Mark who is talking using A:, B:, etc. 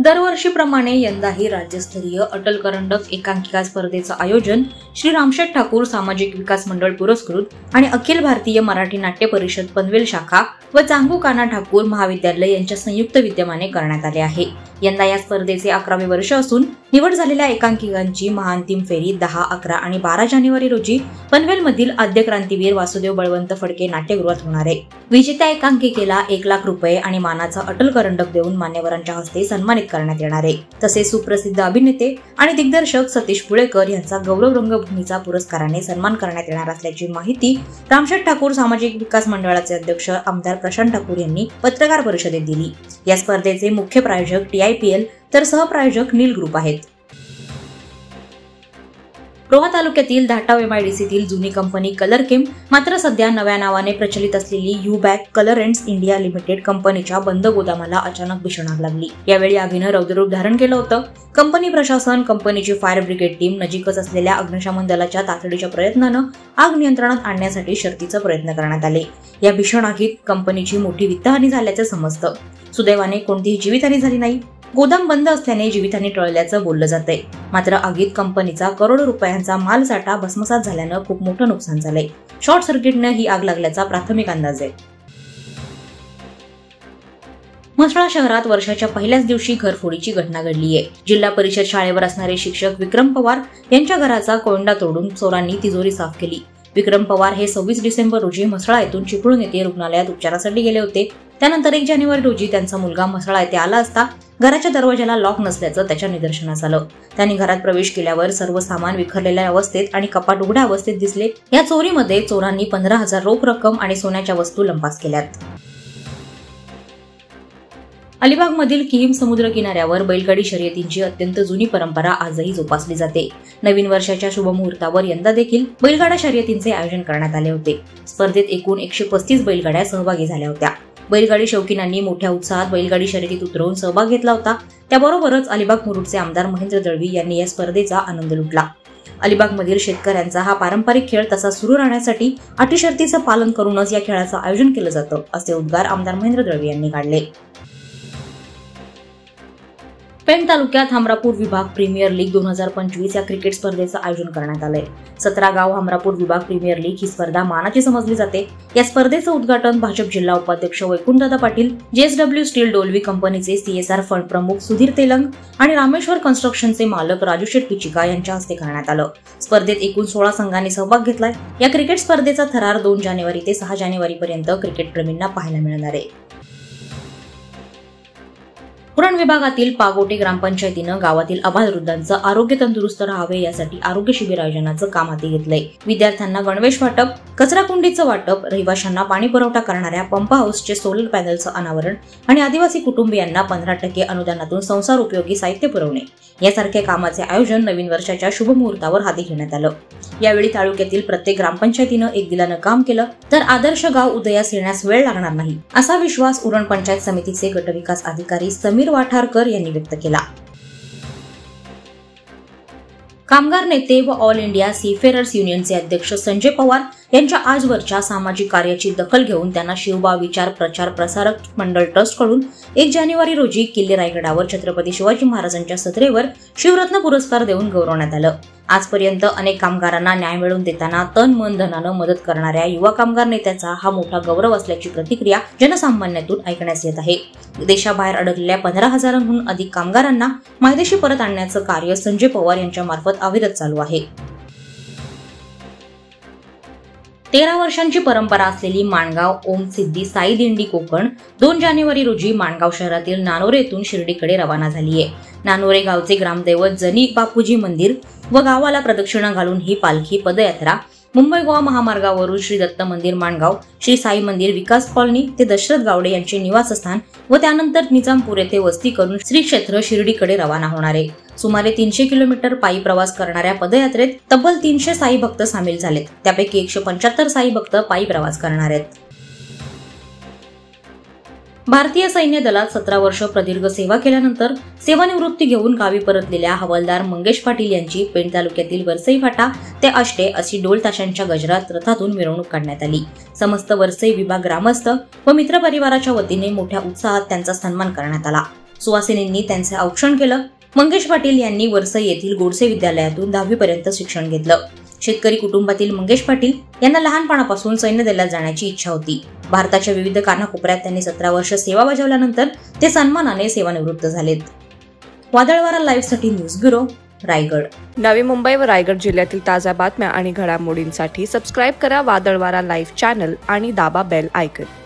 A: दरवर्षीप्रमाणे यंदाही राज्यस्तरीय अटल करंडक एकांकिका स्पर्धेचं आयोजन श्री रामशेठ ठाकूर सामाजिक विकास मंडळ पुरस्कृत आणि अखिल भारतीय मराठी नाट्य परिषद पनवेल शाखा व चांगू काना ठाकूर महाविद्यालय यांच्या संयुक्त विद्यमाने करण्यात आले आहे। यंदा या स्पर्धेचे 11वे वर्ष असून निवड झालेल्या एकांकिकांची महाअंतिम फेरी 10, 11 आणि 12 जानेवारी रोजी पनवेलमधील आद्य क्रांतीवीर वासुदेव बळवंत फडके नाट्यगृहात होणार आहे। विजेत्या एकांकिकेला 1 लाख रुपये आणि मानाचा अटल करंडक देऊन मान्यवरांच्या हस्ते सन्मानित करण्यात येणार आहे। तसेच सुप्रसिद्ध अभिनेते आणि दिग्दर्शक सतीश पुळेकर यांचा गौरव रंगभूमीचा पुरस्काराने सन्मान करण्यात येणार असल्याची माहिती रामशेठ ठाकूर सामाजिक विकास मंडळाचे अध्यक्ष आमदार प्रशांत ठाकूर यांनी पत्रकार परिषदेत दिली। या स्पर्धेचे मुख्य प्रायोजक TIPL तर सहप्रायोजक नील ग्रुप आहेत। रोहा तालुक्यातील धाटाव MIDCतील जुनी कंपनी कलर केम मात्र सध्या नव्या नावाने प्रचलित असलेली U-Bag कलरेंट्स इंडिया लिमिटेड कंपनीच्या बंद गोदामाला अचानक भीषण आग लागली। यावेळी आगीनं रौद्ररूप धारण केलं होतं। कंपनी प्रशासन, कंपनीची फायर ब्रिगेड टीम, नजीकच असलेल्या अग्निशमन दलाच्या तातडीच्या प्रयत्नानं आग नियंत्रणात आणण्यासाठी शर्थीचे प्रयत्न करण्यात आले। या भीषण आगीत कंपनीची मोठी वित्तहानी झाल्याचं समजतं। सुदैवाने कोणतीही जीवितहानी झाली नाही। गोदाम बंद असल्याने जीवितहानी टळल्याचं बोललं जातंय। मात्र आगीत कंपनीचा करोडो रुपयांचा मालसाठा भस्मसात झाल्यानं खूप मोठं नुकसान झालंय। शॉर्ट सर्किटनं ही आग लागल्याचा प्राथमिक अंदाज आहे। म्हसळा शहरात वर्षाच्या पहिल्याच दिवशी घरफोडीची घटना घडली आहे। जिल्हा परिषद शाळेवर असणारे शिक्षक विक्रम पवार यांच्या घराचा कोंडा तोडून चोरांनी तिजोरी साफ केली। विक्रम पवार हे 26 डिसेंबर रोजी म्हसळा येथून चिपळूण येथे रुग्णालयात उपचारासाठी गेले होते। त्यानंतर 1 जानेवारी रोजी त्यांचा मुलगा म्हसळा येथे आला असता घराच्या दरवाजाला लॉक नसल्याचं त्याच्या निदर्शनास आलं। त्यांनी घरात प्रवेश केल्यावर सर्व सामान विखरलेल्या अवस्थेत आणि कपाट उघड्या अवस्थेत दिसले। या चोरीमध्ये चोरांनी 15,000 रोख रक्कम आणि सोन्याच्या वस्तू लंपास केल्यात। अलिबागमधील किहीम समुद्र किनाऱ्यावर बैलगाडी शर्यतींची अत्यंत जुनी परंपरा आजही जोपासली जाते। नवीन वर्षाच्या शुभमुहूर्तावर यंदा देखील बैलगाडा शर्यतींचे आयोजन करण्यात आले होते। स्पर्धेत एकूण 135 बैलगाड्या सहभागी झाल्या होत्या। बैलगाडी शौकीनांनी मोठ्या उत्साहात बैलगाडी शर्यतीत उतरवून सहभाग घेतला होता। त्याबरोबरच अलिबाग मुरुडचे आमदार महेंद्र दळवी यांनी या स्पर्धेचा आनंद लुटला। अलिबागमधील शेतकऱ्यांचा हा पारंपरिक खेळ तसा सुरू राहण्यासाठी अटी शर्तीचं पालन करूनच या खेळाचं आयोजन केलं जातं, असे उद्गार आमदार महेंद्र दळवी यांनी काढले। पेण तालुक्यात हमरापूर विभाग प्रीमियर लीग 2025 या क्रिकेट स्पर्धेचं आयोजन करण्यात आलंय। 17 गाव हमरापूर विभाग प्रीमियर लीग ही स्पर्धा मानाची समजली जाते। या स्पर्धेचं उद्घाटन भाजप जिल्हा उपाध्यक्ष वैकुंठदादा पाटील, JSW स्टील डोलवी कंपनीचे CSR फंड प्रमुख सुधीर तेलंग आणि रामेश्वर कन्स्ट्रक्शनचे मालक राजू शेठ पिचिका यांच्या हस्ते करण्यात आलं। स्पर्धेत एकूण 16 संघांनी सहभाग घेतलाय। या क्रिकेट स्पर्धेचा थरार 2 जानेवारी ते 6 जानेवारी पर्यंत क्रिकेट प्रेमींना पाहायला मिळणार आहे। पुराण विभागातील पागोटे ग्रामपंचायतीनं गावातील अबालवृद्धांचं आरोग्य तंदुरुस्त राहावे यासाठी आरोग्य शिबिर आयोजनाचं काम हाती घेतलंय। विद्यार्थ्यांना गणवेश वाटप, कचरा कुंडीचं वाटप, रहिवाशांना पाणी पुरवठा करणाऱ्या पंप हाऊसचे सोलर पॅनलचं अनावरण आणि आदिवासी कुटुंबियांना 15% अनुदानातून संसार उपयोगी साहित्य पुरवणे यासारख्या कामाचे आयोजन नवीन वर्षाच्या शुभमुहूर्तावर हाती घेण्यात आलं। यावेळी तालुक्यातील प्रत्येक ग्रामपंचायतीनं एक दिलानं काम केलं तर आदर्श गाव उदयास येण्यास वेळ लागणार नाही, असा विश्वास उरण पंचायत समितीचे गटविकास अधिकारी समीर वाठारकर यांनी व्यक्त केला। कामगार नेते व ऑल इंडिया सीफेरर्स युनियनचे अध्यक्ष संजय पवार यांच्या आजवरच्या सामाजिक कार्याची दखल घेऊन त्यांना शिवबा विचार प्रचार प्रसारक मंडळ ट्रस्ट कडून 1 जानेवारी रोजी किल्ले रायगडावर छत्रपती शिवाजी महाराजांच्या सत्रेवर शिवरत्न पुरस्कार देऊन गौरवण्यात आलं। आजपर्यंत अनेक कामगारांना न्याय मिळवून देताना तन मन धनानं मदत करणाऱ्या युवा कामगार नेत्याचा हा मोठा गौरव असल्याची प्रतिक्रिया जनसामान्यातून ऐकण्यास येत आहे। देशाबाहेर अडकलेल्या 15,000हून अधिक कामगारांना मायदेशी परत आणण्याचं कार्य संजय पवार यांच्या मार्फत अविरत चालू आहे। 13 वर्षांची परंपरा असलेली माणगाव ओम सिद्धी साई दिंडी कोकण 2 जानेवारी रोजी माणगाव शहरातील नानोरे येथून शिर्डीकडे रवाना झाली आहे। नानोरे गावचे ग्रामदैवत जनी बापूजी मंदिर व गावाला प्रदक्षिणा घालून ही पालखी पदयात्रा मुंबई गोवा महामार्गावरून श्री दत्त मंदिर माणगाव, श्री साई मंदिर विकास कॉलनी ते दशरथ गावडे यांचे निवासस्थान व त्यानंतर निजामपूर येथे वस्ती करून श्री क्षेत्र शिर्डीकडे रवाना होणार आहे। सुमारे 300 किलोमीटर पायी प्रवास करणाऱ्या पदयात्रेत तब्बल 300 साई भक्त सामील झालेत। त्यापैकी 175 साई भक्त पायी प्रवास करणार आहेत। भारतीय सैन्य दलात 17 वर्ष प्रदीर्घ सेवा केल्यानंतर सेवानिवृत्ती घेऊन गावी परतलेल्या हवालदार मंगेश पाटील यांची पेण तालुक्यातील वरसई फाटा ते आष्टे अशी ढोल ताशांच्या गजरात रथातून मिरवणूक काढण्यात आली। समस्त वरसई विभाग ग्रामस्थ व मित्र परिवाराच्या वतीने मोठ्या उत्साहात त्यांचा सन्मान करण्यात आला। सुवासिनींनी त्यांचे औक्षण केलं. मंगेश पाटील यांनी वरसई येथील गोडसे विद्यालयातून 10वी पर्यंत शिक्षण घेतलं. शेतकरी कुटुंबातील मंगेश पाटील यांना लहानपणापासून सैन्य दलात जाण्याची इच्छा होती. भारताच्या विविध कानाकोपऱ्यात त्यांनी 17 वर्ष सेवा बजावल्यानंतर ते सन्मानाने सेवानिवृत्त झालेत. वादळवारा लाईव्ह साठी न्यूज ब्युरो, रायगड.
B: नवी मुंबई व रायगड जिल्ह्यातील ताज्या बातम्या आणि घडामोडींसाठी सबस्क्राईब करा वादळवारा लाईव्ह चॅनल आणि दाबा बेल आयकॉन.